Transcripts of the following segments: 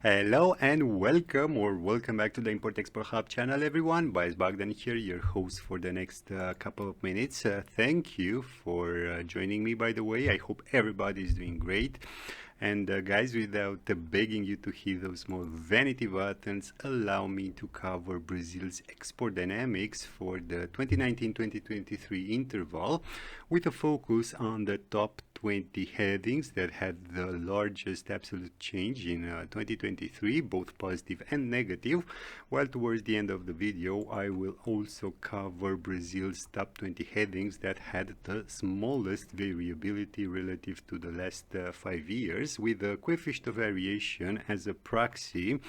Hello and welcome back to the Import Export Hub channel, everyone. Bais Bagdan here, your host for the next couple of minutes. Thank you for joining me, by the way. I hope everybody is doing great. And guys, without begging you to hit those small vanity buttons, allow me to cover Brazil's export dynamics for the 2019-2023 interval with a focus on the top 20 headings that had the largest absolute change in 2023, both positive and negative, while towards the end of the video I will also cover Brazil's top 20 headings that had the smallest variability relative to the last 5 years, with a coefficient of variation as a proxy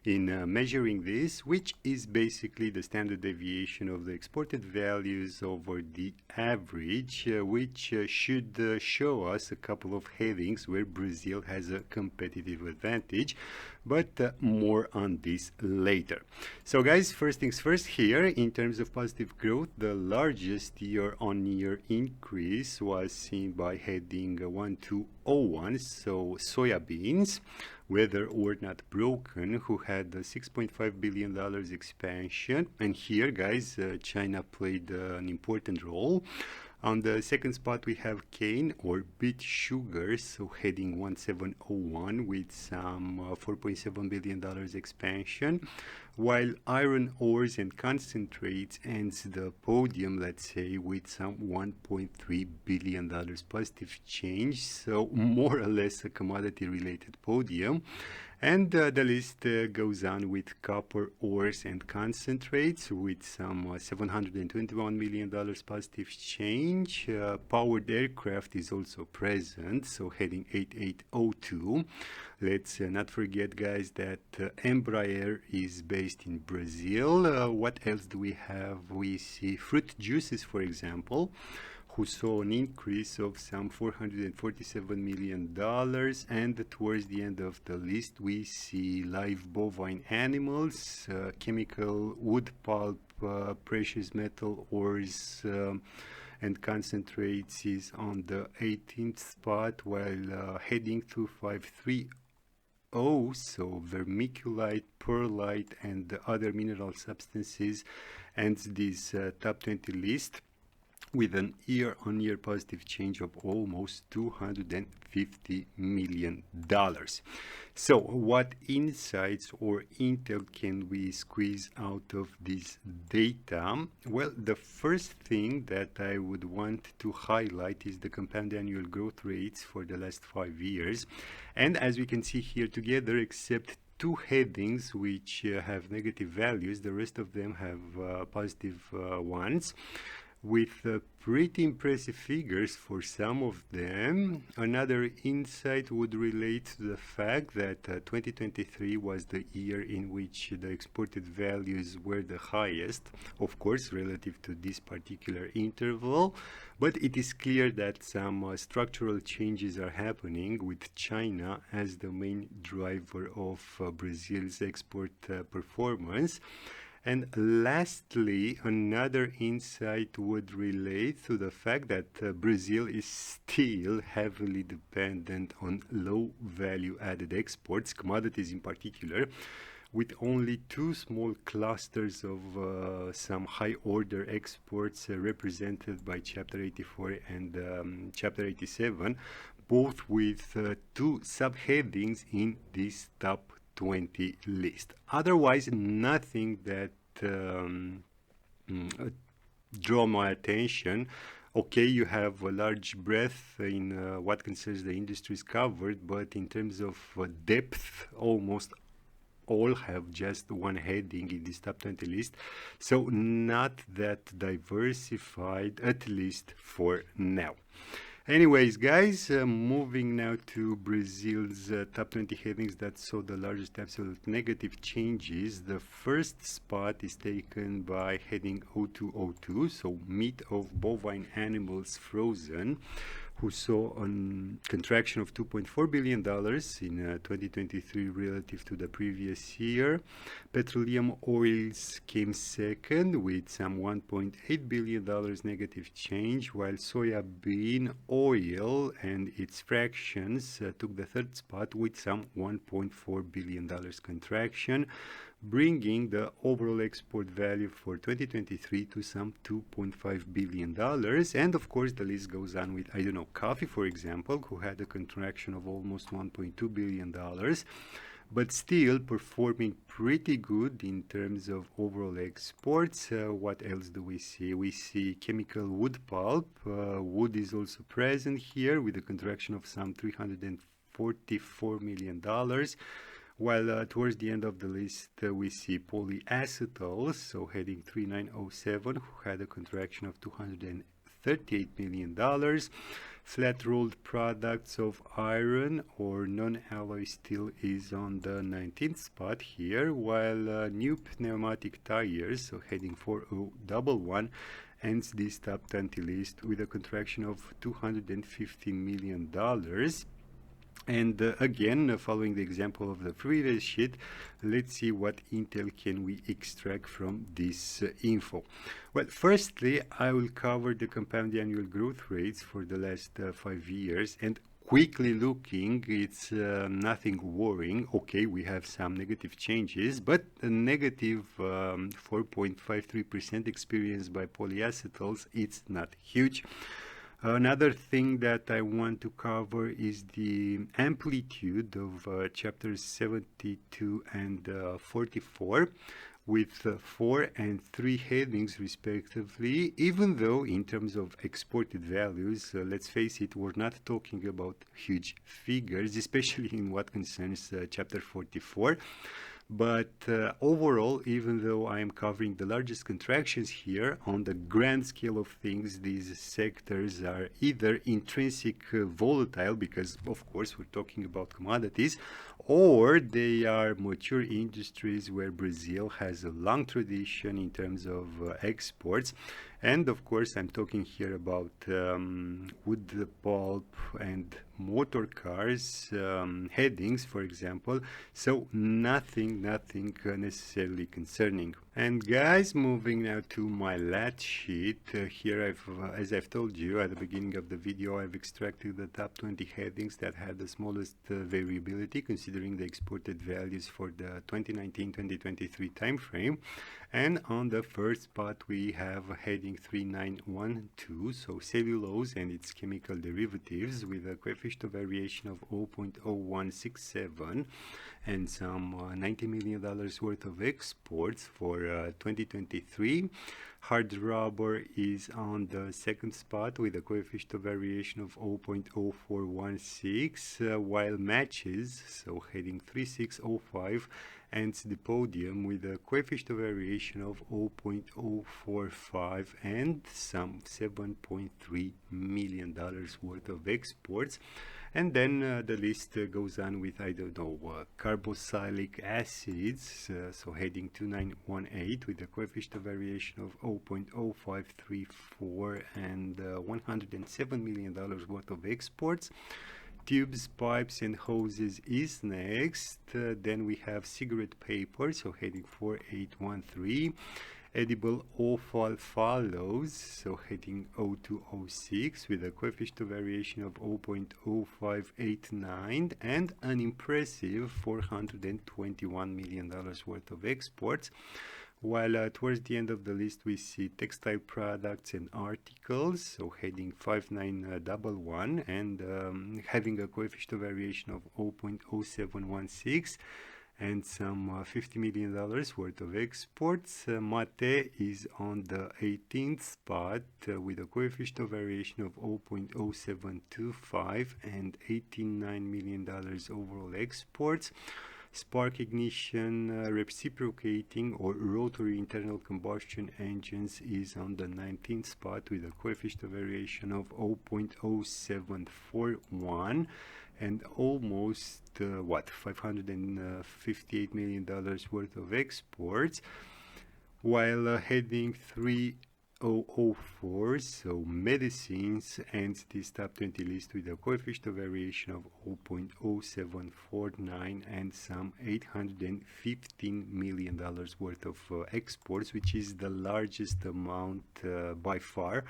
in measuring this, which is basically the standard deviation of the exported values over the average, which should show us a couple of headings where Brazil has a competitive advantage, but more on this later. So guys, first things first here, in terms of positive growth, the largest year-on-year increase was seen by heading 1201, so soybeans, whether or not broken, who had a $6.5 billion expansion. And here, guys, China played an important role. On the second spot, we have cane or beet sugar, so heading 1701 with some $4.7 billion expansion, while iron ores and concentrates ends the podium, let's say, with some $1.3 billion positive change, so more or less a commodity-related podium. And the list goes on with copper ores and concentrates with some $721 million positive change. Powered aircraft is also present, so heading 8802. Let's not forget, guys, that Embraer is based in Brazil. What else do we have? We see fruit juices, for example, who saw an increase of some $447 million, and towards the end of the list we see live bovine animals, chemical, wood pulp, precious metal ores, and concentrates is on the 18th spot, while heading 2530, so vermiculite, perlite, and the other mineral substances ends this top 20 list with an year-on-year positive change of almost $250 million. So what insights or intel can we squeeze out of this data? Well, the first thing that I would want to highlight is the compound annual growth rates for the last 5 years. And as we can see here together, except two headings which have negative values, the rest of them have positive ones, with pretty impressive figures for some of them. Another insight would relate to the fact that 2023 was the year in which the exported values were the highest, of course, relative to this particular interval. But it is clear that some structural changes are happening, with China as the main driver of Brazil's export performance. And lastly, another insight would relate to the fact that Brazil is still heavily dependent on low value added exports, commodities in particular, with only two small clusters of some high order exports represented by Chapter 84 and Chapter 87, both with two subheadings in this top 20 list. Otherwise, nothing that draw my attention. Okay, you have a large breadth in what concerns the industries covered, but in terms of depth, almost all have just one heading in this top 20 list, so not that diversified, at least for now. Anyways, guys, moving now to Brazil's top 20 headings that saw the largest absolute negative changes. The first spot is taken by heading 0202, so meat of bovine animals frozen, who saw a contraction of $2.4 billion in 2023 relative to the previous year. Petroleum oils came second with some $1.8 billion negative change, while soybean oil and its fractions took the third spot with some $1.4 billion contraction, bringing the overall export value for 2023 to some $2.5 billion. And of course, the list goes on with, I don't know, coffee, for example, who had a contraction of almost $1.2 billion, but still performing pretty good in terms of overall exports. What else do we see? We see chemical wood pulp. Wood is also present here with a contraction of some $344 million. While towards the end of the list, we see polyacetals, so heading 3907, who had a contraction of $238 million. Flat rolled products of iron or non-alloy steel is on the 19th spot here, while new pneumatic tires, so heading 4011, ends this top 20 list with a contraction of $215 million. And again, following the example of the previous sheet, let's see what intel can we extract from this info. Well, firstly, I will cover the compound annual growth rates for the last 5 years, and quickly looking, it's nothing worrying. Okay, we have some negative changes, but a negative 4.53% experienced by polyacetals, it's not huge. Another thing that I want to cover is the amplitude of chapters 72 and 44 with 4 and 3 headings respectively, even though in terms of exported values, let's face it, we're not talking about huge figures, especially in what concerns chapter 44. But overall, even though I am covering the largest contractions here, on the grand scale of things, these sectors are either intrinsic volatile, because of course we're talking about commodities, or they are mature industries where Brazil has a long tradition in terms of exports. And of course, I'm talking here about wood pulp and motor cars headings, for example. So nothing necessarily concerning. And guys, moving now to my lat sheet. Here, as I've told you at the beginning of the video, I've extracted the top 20 headings that had the smallest variability, considering the exported values for the 2019-2023 time frame. And on the first spot, we have heading 3912, so cellulose and its chemical derivatives, with a coefficient of variation of 0.0167 and some $90 million worth of exports for 2023. Hard rubber is on the second spot with a coefficient of variation of 0.0416, while matches, so heading 3605, ends the podium with a coefficient of variation of 0.045 and some $7.3 million worth of exports. And then the list goes on with, I don't know, carboxylic acids, so heading 2918 with a coefficient of variation of 0.0534 and $107 million worth of exports. Tubes, pipes, and hoses is next. Then we have cigarette paper, so heading 4813. Edible offal follows, so heading 0206 with a coefficient of variation of 0.0589 and an impressive $421 million worth of exports. While towards the end of the list we see textile products and articles, so heading 5911 and having a coefficient of variation of 0.0716 and some $50 million worth of exports. Mate is on the 18th spot with a coefficient of variation of 0.0725 and $89 million overall exports. Spark ignition, reciprocating or rotary internal combustion engines is on the 19th spot with a coefficient of variation of 0.0741 and almost $558 million worth of exports, while heading 3 0.004, so medicines ends this top 20 list with a coefficient of variation of 0.0749 and some $815 million worth of exports, which is the largest amount by far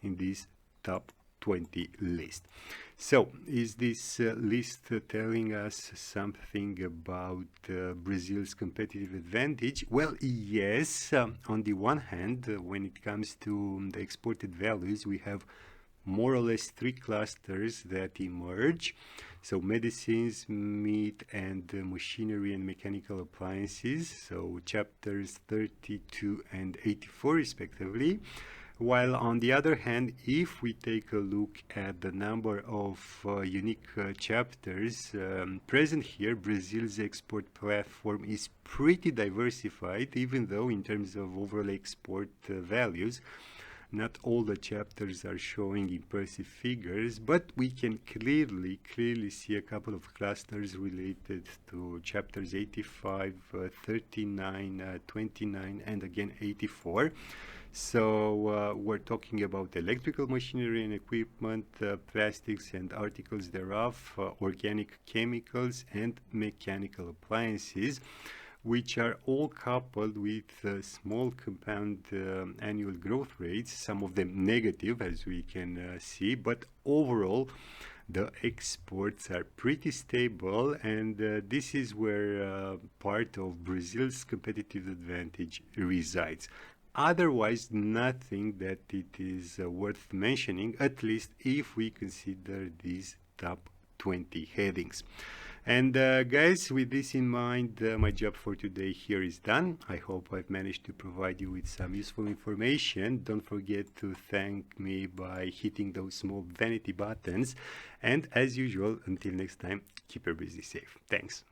in this top 20 list. So is this list telling us something about Brazil's competitive advantage? Well, yes. On the one hand, when it comes to the exported values, we have more or less three clusters that emerge. So medicines, meat, and machinery and mechanical appliances, so chapters 32 and 84 respectively. While on the other hand, if we take a look at the number of unique chapters present here, Brazil's export platform is pretty diversified, even though in terms of overall export values, not all the chapters are showing impressive figures, but we can clearly see a couple of clusters related to chapters 85, 39, 29, and again 84. So we're talking about electrical machinery and equipment, plastics and articles thereof, organic chemicals, and mechanical appliances, which are all coupled with small compound annual growth rates, some of them negative, as we can see, but overall the exports are pretty stable, and this is where part of Brazil's competitive advantage resides. Otherwise, nothing that it is worth mentioning, at least if we consider these top 20 headings. And guys, with this in mind, my job for today here is done. I hope I've managed to provide you with some useful information. Don't forget to thank me by hitting those small vanity buttons. And as usual, until next time, keep your busy safe. Thanks.